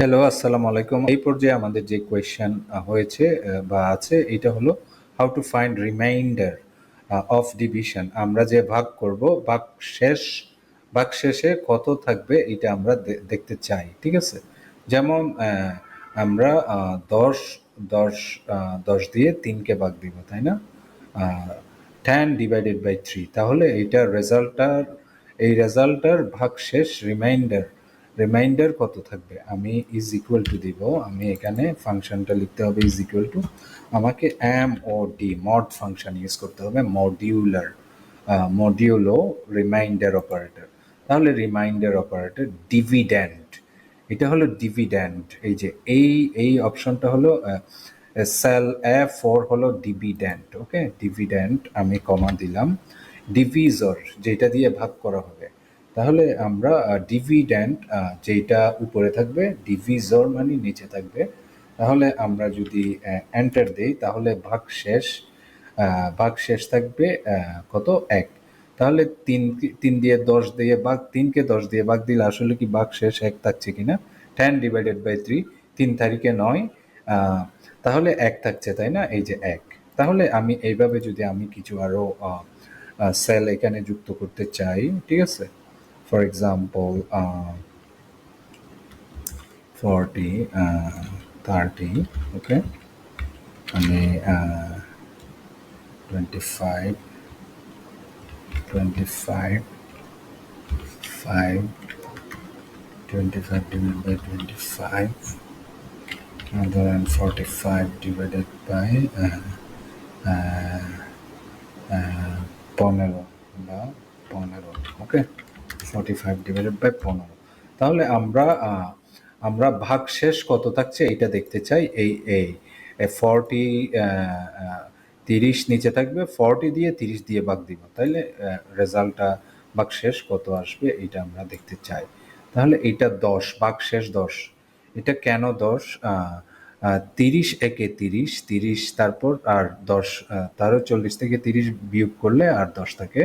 Hello, আসসালামু আলাইকুম। এই পর্যায়ে আমাদের যে কোয়েশ্চেন হয়েছে বা আছে এটা হলো how to find reminder of division. আমরা যে ভাগ করব শেষ ভাগ শেষে কত থাকবে এটা আমরা দেখতে চাই, ঠিক আছে? যেমন আমরা 10 10 10 দিয়ে 3কে ভাগ দিব, তাই না? 10/3, তাহলে এই রেজাল্টটার ভাগশেষ রিমাইন্ডার কত থাকবে? আমি ইজ ইকুয়াল টু দিব, আমি এখানে ফাংশনটা লিখতে হবে ইজ ইকুয়াল টু, আমাকে M O D mod function use করতে হবে, মডিউলো রিমাইন্ডার অপারেটর। তাহলে রিমাইন্ডার অপারেটর ডিভিডেন্ড, এটা হলো ডিভিডেন্ড। এই যে এই অপশনটা হলো সেল A4 হলো ডিভিডেন্ড। ওকে, ডিভিডেন্ড আমি কমা দিলাম। ডিভিজর, যেটা দিয়ে ভাগ করা হবে, তাহলে আমরা ডিভিডেন্ড যেটা উপরে থাকবে, ডিভিজর মানে নিচে থাকবে। তাহলে আমরা যদি এন্টার দিই তাহলে ভাগশেষ থাকবে কত? 1। তাহলে 3কে 10 দিয়ে ভাগ দিলে আসলে কি ভাগশেষ 1 থাকছে কিনা? 10/3, 3 তারিখে 9, তাহলে 1 থাকছে, তাই না? এই যে 1। তাহলে আমি এইভাবে যদি আমি কিছু আরো সেল এখানে যুক্ত করতে চাই, ঠিক আছে? ফর এক্সাম্পল 40, 30, ওকে, আমি 25, 5, 25 divided by 25, and then 45 divided by 15 বা 15, ওকে, 45 ডিভাইডেড বাই 15। তাহলে আমরা ভাগশেষ কত থাকছে এটা দেখতে চাই। এই এই 40, 30 নিচে থাকবে, 40 দিয়ে 30 দিয়ে ভাগ দিব, তাইলে রেজাল্টটা ভাগশেষ কত আসবে এটা আমরা দেখতে চাই। তাহলে এটা 10, ভাগশেষ 10। এটা কেন 10? 30 একে 30, 30 তারপর আর 10, তারও 40 থেকে 30 বিয়োগ করলে আর 10 থাকে,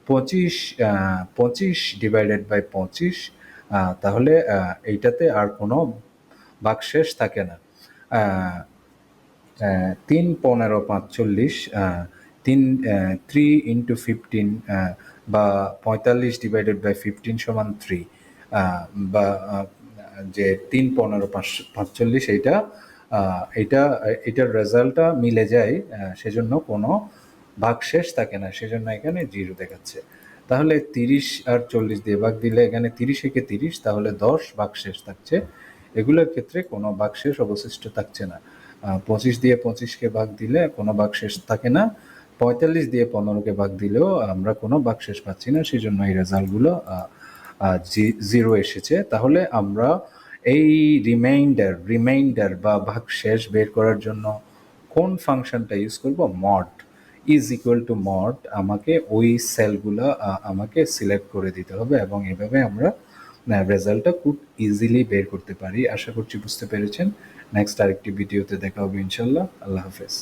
25, 25 ডিভাইডেড বাই 25। তাহলে এইটাতে আর কোনো ভাগশেষ থাকে না। 3, 15, 45, 3 ইন্টু 15 বা 45 ডিভাইডেড বাই 15 সমান 3, বা যে 3, 15, 45 এটার রেজাল্টটা মিলে যায়, সেজন্য কোনো ভাগশেষ থাকে না, সেজন্য এখানে 0 দেখাচ্ছে। তাহলে 30 আর 40 দিয়ে ভাগ দিলে এখানে 30 একে 30, তাহলে 10 ভাগশেষ থাকছে। এগুলোর ক্ষেত্রে কোনো ভাগশেষ অবশিষ্ট থাকছে না। 25 দিয়ে 25কে ভাগ দিলে কোনো ভাগশেষ থাকে না, 45 দিয়ে 15কে ভাগ দিলেও আমরা কোনো ভাগশেষ পাচ্ছি না, সেজন্য এই রেজাল্টগুলো 0 এসেছে। তাহলে আমরা এই রিমাইন্ডার বা ভাগশেষ বের করার জন্য কোন ফাংশনটা ইউজ করব? Mod is equal two mod. আমাকে ওই সেলগুলো আমাকে সিলেক্ট করে দিতে হবে এবং এভাবে আমরা রেজাল্টটা খুব ইজিলি বের করতে পারি। আশা করছি বুঝতে পেরেছেন। নেক্সট আরেকটি ভিডিওতে দেখা হবে ইনশাল্লাহ। আল্লাহ হাফেজ।